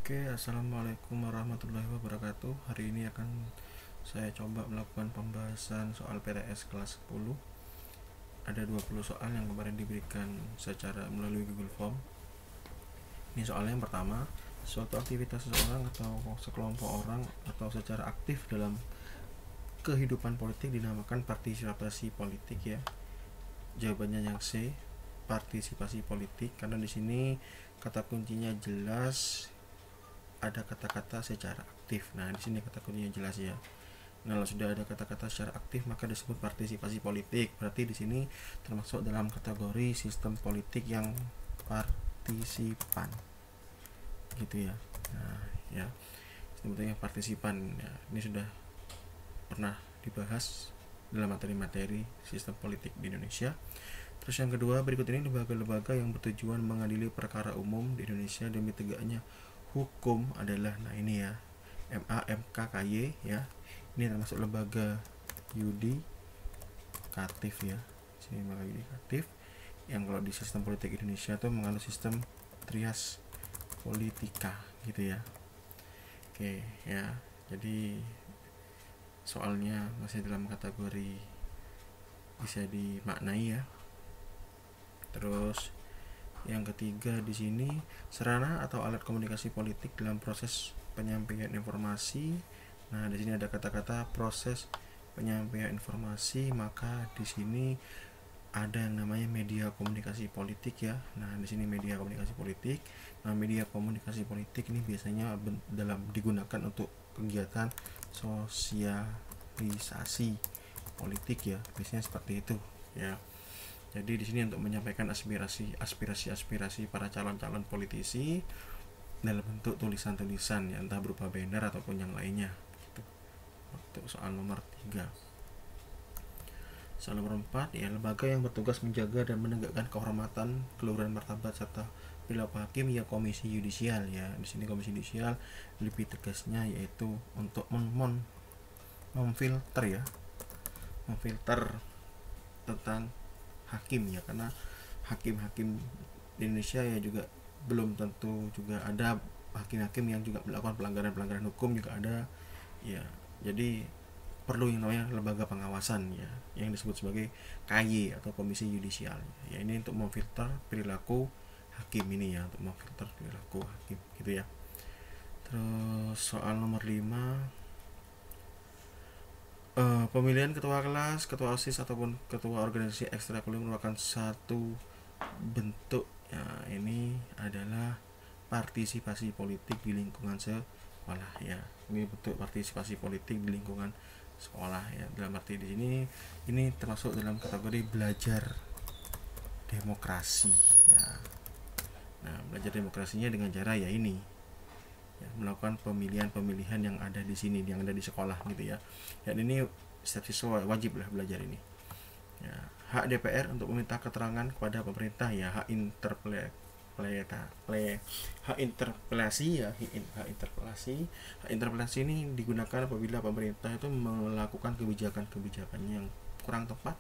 Oke, assalamualaikum warahmatullahi wabarakatuh. Hari ini akan saya coba melakukan pembahasan soal PTS kelas 10. Ada 20 soal yang kemarin diberikan secara melalui Google Form. Ini soalnya yang pertama, suatu aktivitas seseorang atau sekelompok orang atau secara aktif dalam kehidupan politik dinamakan partisipasi politik ya. Jawabannya yang C, partisipasi politik, karena di sini kata kuncinya jelas, ada kata-kata secara aktif. Nah, di sini kata kuncinya jelas ya. Nah, kalau sudah ada kata-kata secara aktif maka disebut partisipasi politik. Berarti di sini termasuk dalam kategori sistem politik yang partisipan. Gitu ya. Nah, ya. Sistem politik yang partisipan ya. Ini sudah pernah dibahas dalam materi-materi sistem politik di Indonesia. Terus yang kedua, berikut ini lembaga-lembaga yang bertujuan mengadili perkara umum di Indonesia demi tegaknya hukum adalah, nah ini ya, MA, MK, KY ya. Ini termasuk lembaga yudikatif ya. Sini lembaga yudikatif yang kalau di sistem politik Indonesia tuh menganut sistem trias politika gitu ya. Oke ya. Jadi soalnya masih dalam kategori bisa dimaknai ya. Terus yang ketiga di sini, sarana atau alat komunikasi politik dalam proses penyampaian informasi. Nah, di sini ada kata-kata proses penyampaian informasi, maka di sini ada yang namanya media komunikasi politik ya. Nah, di sini media komunikasi politik. Nah, media komunikasi politik ini biasanya digunakan untuk kegiatan sosialisasi politik ya. Biasanya seperti itu ya. Jadi di sini untuk menyampaikan aspirasi para calon-calon politisi dalam bentuk tulisan-tulisan ya, entah berupa banner ataupun yang lainnya. Untuk soal nomor 3. Soal nomor 4 ya, lembaga yang bertugas menjaga dan menegakkan kehormatan, keluhuran martabat serta perilaku hakim ya komisi yudisial ya. Di sini komisi yudisial lebih tegasnya yaitu untuk memfilter ya. Memfilter tentang hakim ya, karena hakim-hakim di Indonesia ya juga belum tentu juga ada hakim-hakim yang juga melakukan pelanggaran-pelanggaran hukum juga ada ya. Jadi perlu yang namanya lembaga pengawasan ya, yang disebut sebagai KY atau komisi yudisial ya. Ini untuk memfilter perilaku hakim ini ya, untuk memfilter perilaku hakim gitu ya. Terus soal nomor 5, pemilihan ketua kelas, ketua OSIS ataupun ketua organisasi ekstrakurikuler merupakan satu bentuk ya, ini adalah partisipasi politik di lingkungan sekolah ya. Ini bentuk partisipasi politik di lingkungan sekolah ya. Dalam arti di sini ini termasuk dalam kategori belajar demokrasi ya. Nah, belajar demokrasinya dengan cara ya ini ya, melakukan pemilihan-pemilihan yang ada di sini, yang ada di sekolah gitu ya. Dan ini setiap siswa wajib lah belajar ini. Ya, hak DPR untuk meminta keterangan kepada pemerintah ya, hak interpelasi ya, hak interpelasi ini digunakan apabila pemerintah itu melakukan kebijakan-kebijakannya yang kurang tepat,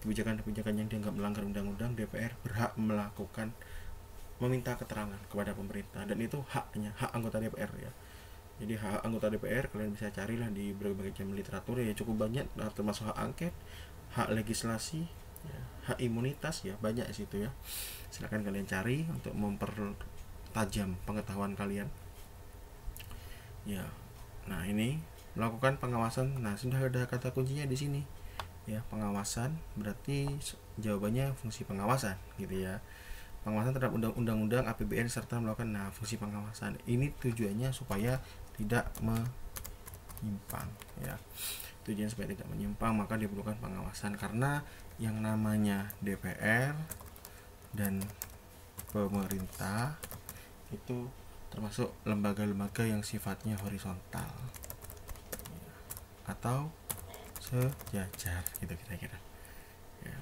kebijakan-kebijakan yang dianggap melanggar undang-undang. DPR berhak meminta keterangan kepada pemerintah, dan itu hak anggota DPR ya. Jadi hak anggota DPR kalian bisa carilah di berbagai macam literatur ya, cukup banyak, termasuk hak angket, hak legislasi ya, hak imunitas ya, banyak di situ ya. Silakan kalian cari untuk mempertajam pengetahuan kalian ya. Nah, ini melakukan pengawasan. Nah, sudah ada kata kuncinya di sini ya, pengawasan. Berarti jawabannya fungsi pengawasan gitu ya. Pengawasan terhadap undang-undang, APBN serta melakukan fungsi pengawasan. Ini tujuannya supaya tidak menyimpang ya. Tujuan supaya tidak menyimpang, maka diperlukan pengawasan, karena yang namanya DPR dan pemerintah itu termasuk lembaga-lembaga yang sifatnya horizontal ya, atau sejajar gitu kira-kira ya.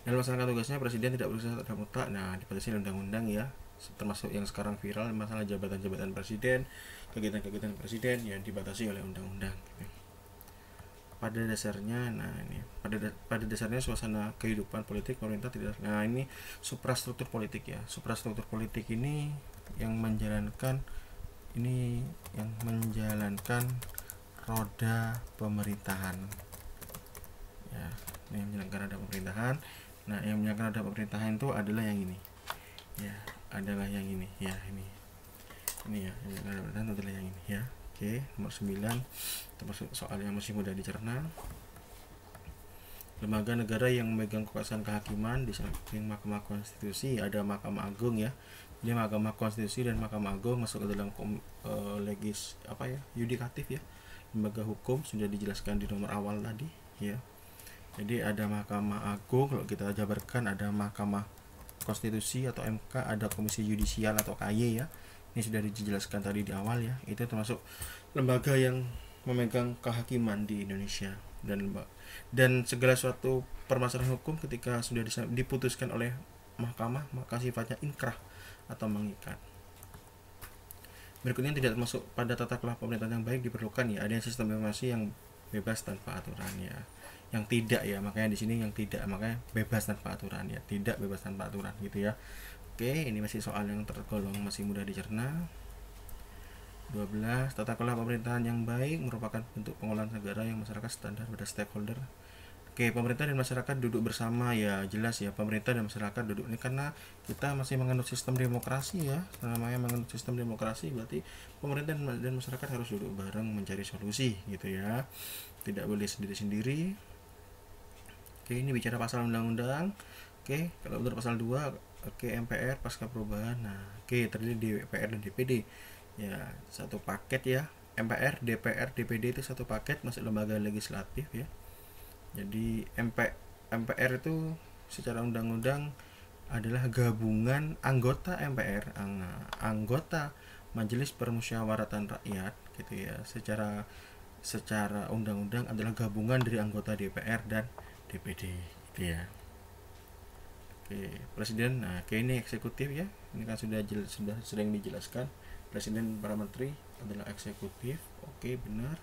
Dalam melaksanakan tugasnya, presiden tidak berusaha terhadap mutlak. Nah, dibatasi undang-undang ya, termasuk yang sekarang viral masalah jabatan-jabatan presiden, kegiatan-kegiatan presiden yang dibatasi oleh undang-undang. Pada dasarnya, pada dasarnya suasana kehidupan politik pemerintah tidak. Nah, ini suprastruktur politik ya. Suprastruktur politik ini yang menjalankan roda pemerintahan ya, ini yang menjalankan roda pemerintahan. Nah, yang menjalankan roda pemerintahan itu adalah yang ini ya, ya, ini ya, yang menjalankan roda pemerintahan adalah yang ini ya. Oke, nomor 9 termasuk soal yang masih mudah dicerna. Lembaga negara yang memegang kekuasaan kehakiman di samping Mahkamah Konstitusi ada Mahkamah Agung ya. Jadi Mahkamah Konstitusi dan Mahkamah Agung masuk ke dalam yudikatif ya. Lembaga hukum sudah dijelaskan di nomor awal tadi ya. Jadi ada Mahkamah Agung, kalau kita jabarkan ada Mahkamah Konstitusi atau MK, ada Komisi Yudisial atau KY ya. Ini sudah dijelaskan tadi di awal ya. Itu termasuk lembaga yang memegang kehakiman di Indonesia, dan segala suatu permasalahan hukum ketika sudah diputuskan oleh mahkamah maka sifatnya inkrah atau mengikat. Berikutnya tidak termasuk pada tata kelola pemerintahan yang baik diperlukan ya adanya sistem informasi yang bebas tanpa aturan ya. Yang tidak ya, makanya di sini yang tidak, makanya bebas tanpa aturan ya, tidak bebas tanpa aturan gitu ya. Oke, ini masih soal yang tergolong masih mudah dicerna. 12. Tata kelola pemerintahan yang baik merupakan bentuk pengelolaan negara yang masyarakat standar pada stakeholder. Oke, pemerintah dan masyarakat duduk bersama ya, jelas ya, pemerintah dan masyarakat duduk ini karena kita masih menganut sistem demokrasi ya. Namanya menganut sistem demokrasi berarti pemerintah dan masyarakat harus duduk bareng mencari solusi gitu ya. Tidak boleh sendiri-sendiri. Oke, ini bicara pasal undang-undang. Oke, kalau menurut pasal 2, oke, MPR pasca perubahan. Nah, oke, terdiri DPR dan DPD. Ya, satu paket ya. MPR, DPR, DPD itu satu paket, masuk lembaga legislatif ya. Jadi MPR itu secara undang-undang adalah gabungan anggota MPR, anggota Majelis Permusyawaratan Rakyat gitu ya. Secara undang-undang adalah gabungan dari anggota DPR dan DPD gitu ya. Oke, presiden. Nah, ini eksekutif ya. Ini kan sudah sering dijelaskan. Presiden, para menteri adalah eksekutif. Oke, benar.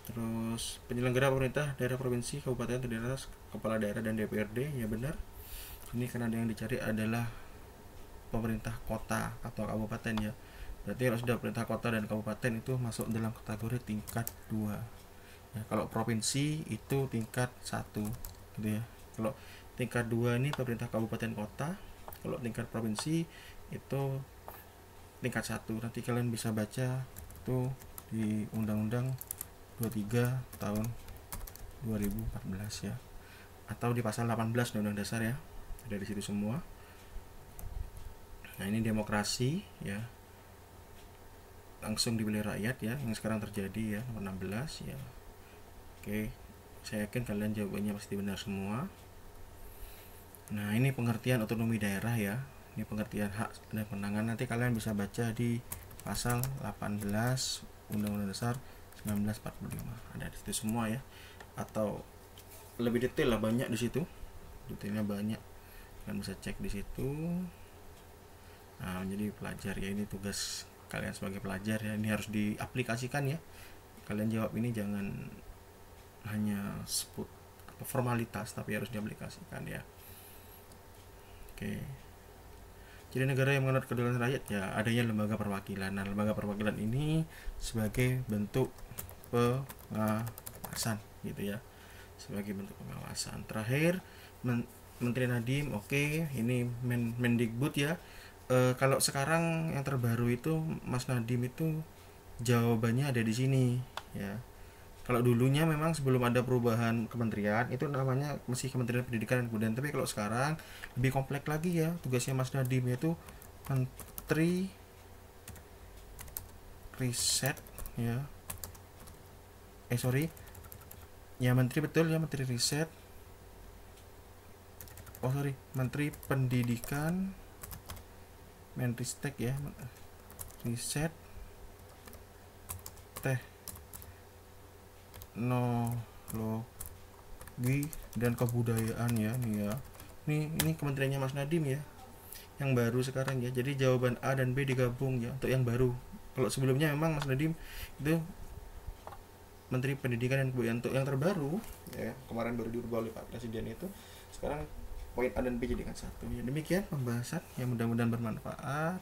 Terus penyelenggara pemerintah daerah, provinsi, kabupaten, daerah, kepala daerah dan DPRD ya, benar. Ini karena yang dicari adalah pemerintah kota atau kabupaten ya. Berarti kalau sudah pemerintah kota dan kabupaten itu masuk dalam kategori tingkat 2 ya. Kalau provinsi itu tingkat 1 gitu ya. Kalau tingkat 2 ini pemerintah kabupaten kota. Kalau tingkat provinsi itu tingkat 1. Nanti kalian bisa baca itu di Undang-Undang 23 tahun 2014 ya, atau di pasal 18 Undang-Undang Dasar ya, ada di situ semua. Nah, ini demokrasi ya, langsung dipilih rakyat ya, yang sekarang terjadi ya, nomor 16 ya. Oke, saya yakin kalian jawabannya pasti benar semua. Nah, ini pengertian otonomi daerah ya. Ini pengertian hak dan kewenangan, nanti kalian bisa baca di pasal 18 Undang-Undang Dasar 1945. Ada di situ semua ya. Atau lebih detail lah, banyak di situ. Detailnya banyak. Kalian bisa cek di situ. Nah, menjadi pelajar ya, ini tugas kalian sebagai pelajar ya. Ini harus diaplikasikan ya. Kalian jawab ini jangan hanya sebut atau formalitas, tapi harus diaplikasikan ya. Oke. Jadi negara yang menganut kedaulatan rakyat ya adanya lembaga perwakilan. Nah, lembaga perwakilan ini sebagai bentuk pengawasan gitu ya. Sebagai bentuk pengawasan. Terakhir Menteri Nadiem, oke, ini Mendikbud ya. Kalau sekarang yang terbaru itu Mas Nadiem itu jawabannya ada di sini ya. Kalau dulunya memang sebelum ada perubahan kementerian itu namanya masih Kementerian Pendidikan dan Kebudayaan, tapi kalau sekarang lebih kompleks lagi ya. Tugasnya Mas Nadiem yaitu Menteri Riset ya. Menteri, betul ya, Menteri Riset. Menteri Pendidikan, Menristek ya. Riset, Teknologi dan Kebudayaan ya, nih ya. Ini kementeriannya Mas Nadiem ya, yang baru sekarang ya. Jadi jawaban A dan B digabung ya untuk yang baru. Kalau sebelumnya memang Mas Nadiem itu Menteri Pendidikan dan Kebudayaan. Untuk yang terbaru ya, kemarin baru diubah oleh Pak Presiden itu, sekarang poin A dan B jadikan satu ya. Demikian pembahasan yang mudah-mudahan bermanfaat.